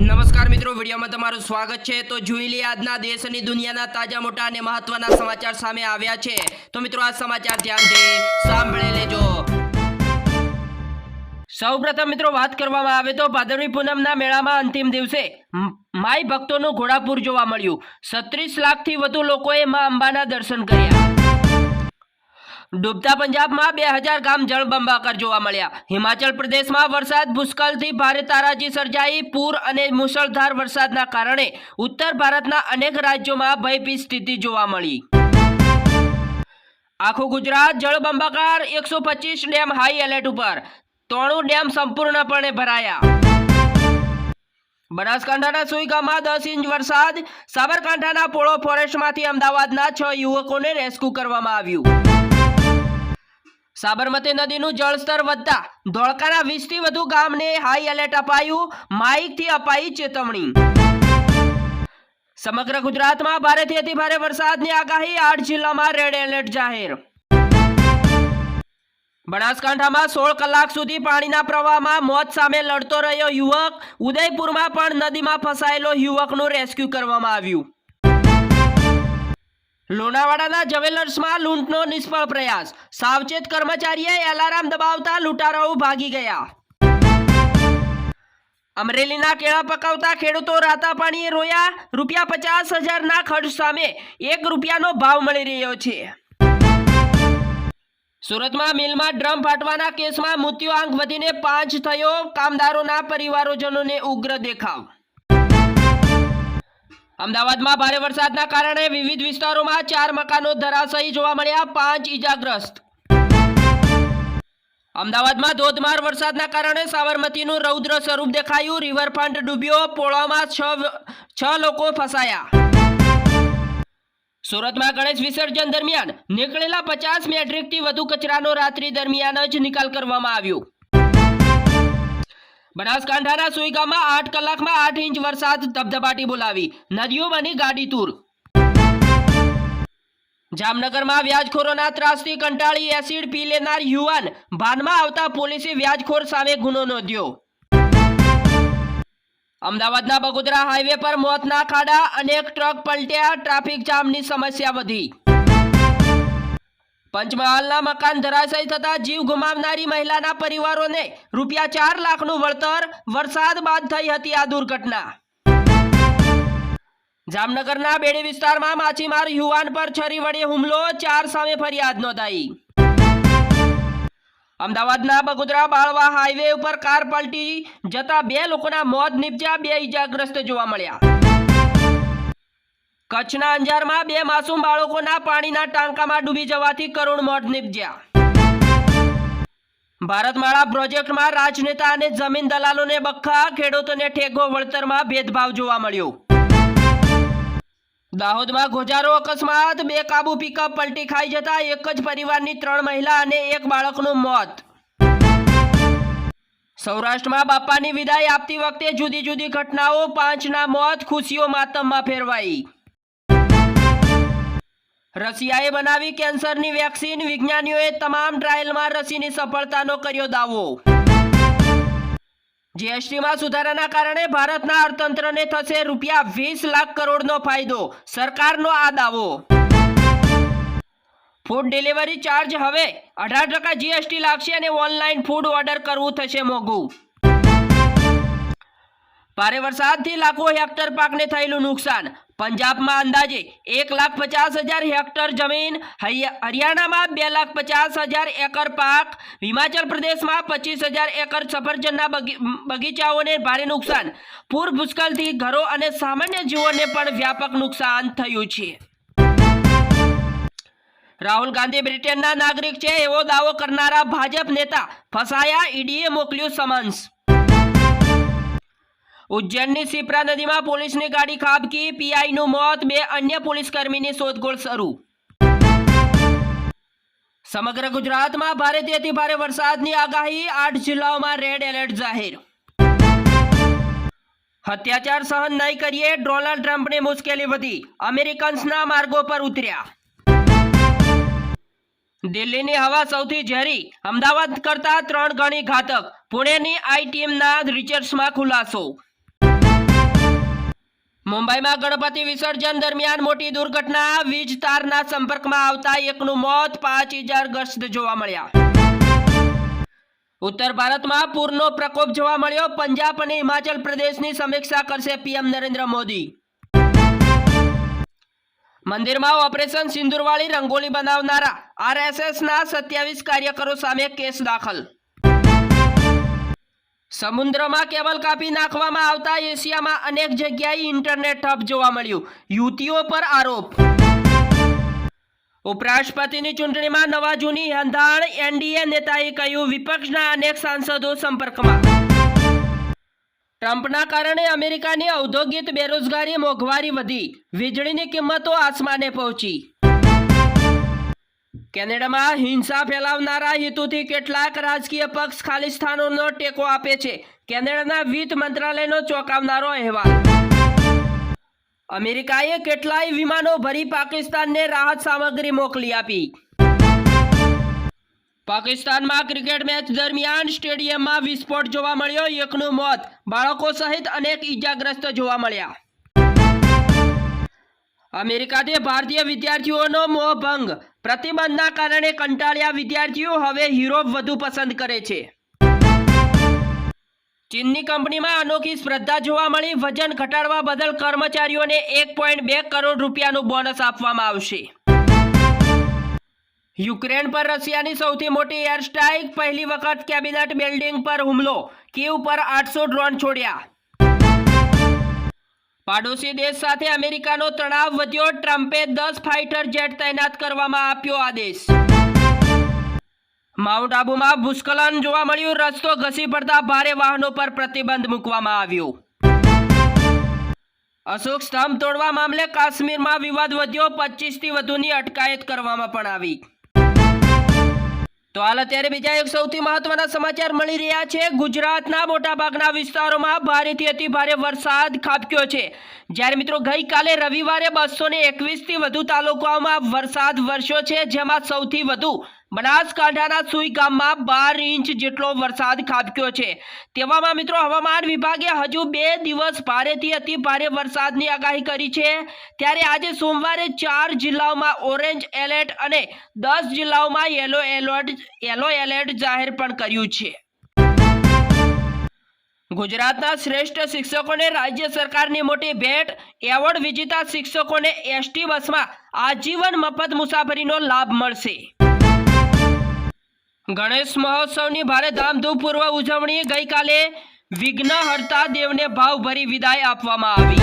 નમસ્કાર મિત્રો, વિડીયોમાં તમારું સ્વાગત છે। તો જોઈ લઈએ આજના દેશ અને દુનિયાના તાજા મોટા અને મહત્વના સમાચાર સામે આવ્યા છે। તો મિત્રો આ સમાચાર ધ્યાનથી સાંભળી લેજો। સૌપ્રથમ મિત્રો વાત કરવામાં આવે તો ભાદરવી પૂનમના મેળામાં અંતિમ દિવસે માઈ ભક્તોનું ઘોડાપુર જોવા મળ્યું। 36 લાખથી વધુ લોકોએ માં અંબાના દર્શન કર્યા। ડૂબતા પંજાબમાં 2000 ગામ જળબંબાકાર જોવા મળ્યા। હિમાચલ પ્રદેશમાં વરસાદ ભૂસ્ખલનથી ભારે તારાજી સર્જાઈ। પૂર અને મુશળધાર વરસાદના કારણે ઉત્તર ભારતના અનેક રાજ્યોમાં ભયભીત સ્થિતિ જોવા મળી। આખું ગુજરાત જળબંબાકાર। 125 ડેમ હાઈ એલર્ટ ઉપર। 93 ડેમ સંપૂર્ણપણે ભરાયા। બનાસકાંઠાના સુઈ ગામમાં 10 ઇંચ વરસાદ। સાબરકાંઠાના પોળો ફોરેસ્ટમાંથી અમદાવાદના 6 યુવકોને રેસ્ક્યુ કરવામાં આવ્યું। સાબરમતી નદીનું જળસ્તર વધતા ધોળકાના 20થી વધુ ગામને હાઈ એલર્ટ અપાયું। માઇકથી અપાઈ ચેતવણી। સમગ્ર ગુજરાતમાં ભારેથી અતિ ભારે વરસાદની આગાહી। 8 જિલ્લામાં રેડ એલર્ટ જાહેર। બનાસકાંઠામાં 16 કલાક સુધી પાણીના પ્રવાહમાં મોત સામે લડતો રહ્યો યુવક। ઉદયપુરમાં પણ નદીમાં ફસાયેલો યુવકનું રેસ્ક્યુ કરવામાં આવ્યું। લોનાવાડાના જવેલર્સમાં લૂંટનો નિષ્ફળ પ્રયાસ। સાવચેત કર્મચારીએ એલાર્મ દબાવતા લૂંટારાઓ ભાગી ગયા। અમરેલીના કેળા પકાવતા ખેડૂતો રાતા પાણીએ રોયા। ₹50,000ના ખર્ચ સામે ₹1નો ભાવ મળી રહ્યો છે। સુરતમાં મિલમાં ડ્રમ ફાટવાના કેસમાં મૃત્યુઆંક વધીને 5 થયો। કામદારોના પરિવારોજનોને ઉગ્ર દેખાવ। અમદાવાદમાં ભારે વરસાદના કારણે વિવિધ વિસ્તારોમાં 4 મકાનો ધરાશાયી જોવા મળ્યા। 5 ઇજાગ્રસ્ત। અમદાવાદમાં ધોધમાર વરસાદના કારણે સાબરમતીનું રૌદ્ર સ્વરૂપ દેખાયું। રિવરફ્રન્ટ ડૂબ્યો। પોળોમાં 6 લોકો ફસાયા। સુરતમાં ગણેશ વિસર્જન દરમિયાન નીકળેલા 50 મેટ્રિકથી વધુ કચરાનો રાત્રિ દરમિયાન જ નિકાલ કરવામાં આવ્યો। બનાસકાંઠાના સુઈ ગામમાં 8 કલાકમાં 8 ઇંચ વરસાદ ધબધબાટી બોલાવી। નદીઓ બની ગાડી તૂર। જામનગરમાં વ્યાજખોરોના ત્રાસથી કંટાળી એસિડ પી લેનાર યુવાન ભાનમાં આવતા પોલીસે વ્યાજખોર સામે ગુનો નોંધ્યો। અમદાવાદના બગોદરા હાઈવે પર મોતના ખાડા। અનેક ટ્રક પલટ્યા। ટ્રાફિક જામની સમસ્યા વધી। પંચમહાલના મકાન ધરાશાયી થતા જીવ ગુમાવનારી મહિલાના પરિવારોને ₹4 લાખનું વળતર। વરસાદ બાદ થઈ હતી આ દુર્ઘટના। જામનગરના બેડી વિસ્તારમાં માછીમાર યુવાન પર છરી વડે હુમલો। 4 સામે ફરિયાદ નોંધાઈ। અમદાવાદના બગોદરા બાળવા હાઈવે ઉપર કાર પલટી જતા 2 લોકોના મોત નીપજ્યા। 2 ઇજાગ્રસ્ત જોવા મળ્યા। કચ્છના અંજારમાં 2 માસૂમ બાળકોના પાણીના ટાંકામાં ડૂબી જવાથી કરુણ મોત નીપજ્યા। ભારતમાળા પ્રોજેક્ટમાં રાજનેતા અને જમીન દલાલોને બખ્ખા। ખેડૂતોને ઠેકો વળતરમાં ભેદભાવ જોવા મળ્યો। દાહોદમાં ગોજારો અકસ્માત। બેકાબુ પિકઅપ પલટી ખાઈ જતા એક જ પરિવારની 3 મહિલા અને 1 બાળકનું મોત। સૌરાષ્ટ્રમાં બાપાની વિદાય આપતી વખતે જુદી જુદી ઘટનાઓ। 5ના મોત। ખુશીઓ માતમમાં ફેરવાઈ। રશિયાએ બનાવી કેન્સરની વેક્સિન। વિજ્ઞાનીઓએ તમામ ટ્રાયલમાં રસીની સફળતાનો કર્યો દાવો। જીએસટીમાં સુધારાના કારણે ભારતના અર્થતંત્રને થશે ₹20 લાખ કરોડનો ફાયદો। સરકારનો આ દાવો। ફૂડ ડિલિવરી ચાર્જ હવે 18% જીએસટી લાગશે અને ઓનલાઈન ફૂડ ઓર્ડર કરવું થશે મોંઘું। ભારે વરસાદથી લાખો હેક્ટર પાકને થયેલું નુકસાન। પંજાબમાં અંદાજે 1,50,000 હેક્ટર જમીન। હરિયાણામાં 2,50,000 એકર પાક। હિમાચલ પ્રદેશમાં 25,000 એકર સફરજનના બગીચાઓને ભારે નુકસાન। પૂર ભૂસ્ખલનથી ઘરો અને સામાન્ય જીવોને પણ વ્યાપક નુકસાન થયું છે। રાહુલ ગાંધી બ્રિટનના નાગરિક છે એવો દાવો કરનારા ભાજપ નેતા ફસાયા। ઈડીએ મોકલ્યું સમન્સ। ઉજ્જૈનની શિપ્રા નદીમાં પોલીસની ગાડી ખાબકી। પીઆઈનું મોત। 2 અન્ય પોલીસકર્મીની શોધખોળ શરૂ। સમગ્ર ગુજરાતમાં ભારેથી અતિ ભારે વરસાદની આગાહી। 8 જિલ્લાઓમાં રેડ એલર્ટ જાહેર। અત્યાચાર સહન નહીં કરીએ। ડોનાલ્ડ ટ્રમ્પને મુશ્કેલી વધી। અમેરિકન્સના માર્ગો પર ઉતર્યા। દિલ્હીની હવા સૌથી ઝેરી। અમદાવાદ કરતાં 3 ગણી ઘાતક। પુણેની આઈ ટીમના રિસર્ચમાં ખુલાસો। મુંબઈમાં ગણપતિ વિસર્જન દરમિયાન મોટી દુર્ઘટના, વીજ તારના સંપર્કમાં આવતા એકનું મોત, 5 ઇજાગ્રસ્ત જોવા મળ્યા. ઉત્તર ભારતમાં પૂરનો પ્રકોપ જોવા મળ્યો, પંજાબ અને હિમાચલ પ્રદેશની સમીક્ષા કરશે પીએમ નરેન્દ્ર મોદી. મંદિરમાં ઓપરેશન સિંદૂરવાળી રંગોળી બનાવનારા આરએસએસના 27 કાર્યકરો સામે કેસ દાખલ. સમુદ્રમાં કેબલ કાપી નાખવામાં આવતા એશિયામાં અનેક જગ્યાએ ઇન્ટરનેટ ઠપ જોવા મળ્યું, યુવતીઓ પર આરોપ. ઉપરાષ્ટ્રપતિની ચૂંટણીમાં નવા જૂની હંધાણ, એનડીએ નેતાએ કહ્યું, વિપક્ષના અનેક સાંસદો સંપર્કમાં. ટ્રમ્પના કારણે અમેરિકાની ઔદ્યોગિક બેરોજગારી, મોંઘવારી વધી, વીજળીની કિંમતો આસમાને પહોંચી. કેનેડામાં હિંસા ફેલાવનારા હેતુથી કેટલાક રાજકીય પક્ષ ખાલિસ્તાનોનો ટેકો આપે છે, કેનેડાના વિત્ત મંત્રાલયનો ચોંકાવનારો અહેવાલ. અમેરિકાએ કેટલાય વિમાનો ભરી પાકિસ્તાનને રાહત સામગ્રી મોકલી આપી. પાકિસ્તાનમાં ક્રિકેટ મેચ દરમિયાન સ્ટેડિયમમાં વિસ્ફોટ જોવા મળ્યો, એકનું મોત, બાળકો સહિત અનેક ઇજાગ્રસ્ત જોવા મળ્યા. અમેરિકાથી ભારતીય વિદ્યાર્થીઓનો મોહભંગ, પ્રતિબંધના કારણે કંટાળ્યા વિદ્યાર્થીઓ હવે યુરોપ વધુ પસંદ કરે છે. ચીનની કંપનીમાં અનોખી સ્પર્ધા જોવા મળી, વજન ઘટાડવા બદલ કર્મચારીઓને 1.2 કરોડ રૂપિયાનું બોનસ આપવામાં આવશે. યુક્રેન પર રશિયાની સૌથી મોટી એર સ્ટ્રાઇક, પહેલી વખત કેબિનેટ બિલ્ડિંગ પર હુમલો, કીવ પર 800 ડ્રોન છોડ્યા. પાડોશી દેશ સાથે અમેરિકાનો તણાવ વધ્યો, ટ્રમ્પે 10 ફાઇટર જેટ તૈનાત કરવામાં આપ્યો આદેશ. માઉન્ટ આબુમાં ભૂસ્ખલન જોવા મળ્યું, રસ્તો ઘસી પડતા ભારે વાહનો પર પ્રતિબંધ મૂકવામાં આવ્યો. અશોક સ્તંભ તોડવા મામલે કાશ્મીરમાં વિવાદ વધ્યો, 25થી વધુની અટકાયત કરવામાં પણ આવી. તો હાલ અત્યારે બીજા એક સૌથી મહત્વના સમાચાર મળી રહ્યા છે. ગુજરાતના મોટાભાગના વિસ્તારોમાં ભારેથી અતિ ભારે વરસાદ ખાબક્યો છે. જ્યારે મિત્રો ગઈકાલે રવિવારે 221થી વધુ તાલુકાઓમાં વરસાદ વરસ્યો છે, જેમાં સૌથી વધુ બનાસકાંઠાના સુઈ ગામમાં 12 ઇંચ જેટલો વરસાદ ખાબક્યો છે. તેવામાં મિત્રો હવામાન વિભાગે હજુ 2 દિવસ ભારેથી અતિ ભારે વરસાદની આગાહી કરી છે. ત્યારે આજે સોમવારે 4 જિલ્લાઓમાં ઓરેન્જ એલર્ટ અને 10 જિલ્લાઓમાં યલો એલર્ટ જાહેર પણ કર્યું છે. ગુજરાતના શ્રેષ્ઠ શિક્ષકોને રાજ્ય સરકારની મોટી ભેટ, એવોર્ડ વિજેતા શિક્ષકોને એસટી બસમાં આજીવન મફત મુસાફરીનો લાભ મળશે. ગણેશ મહોત્સવની ભારે ધામધૂમપૂર્વક ઉજવણી, ગઈકાલે વિઘ્નહર્તા દેવને ભાવભરી વિદાય આપવામાં આવી.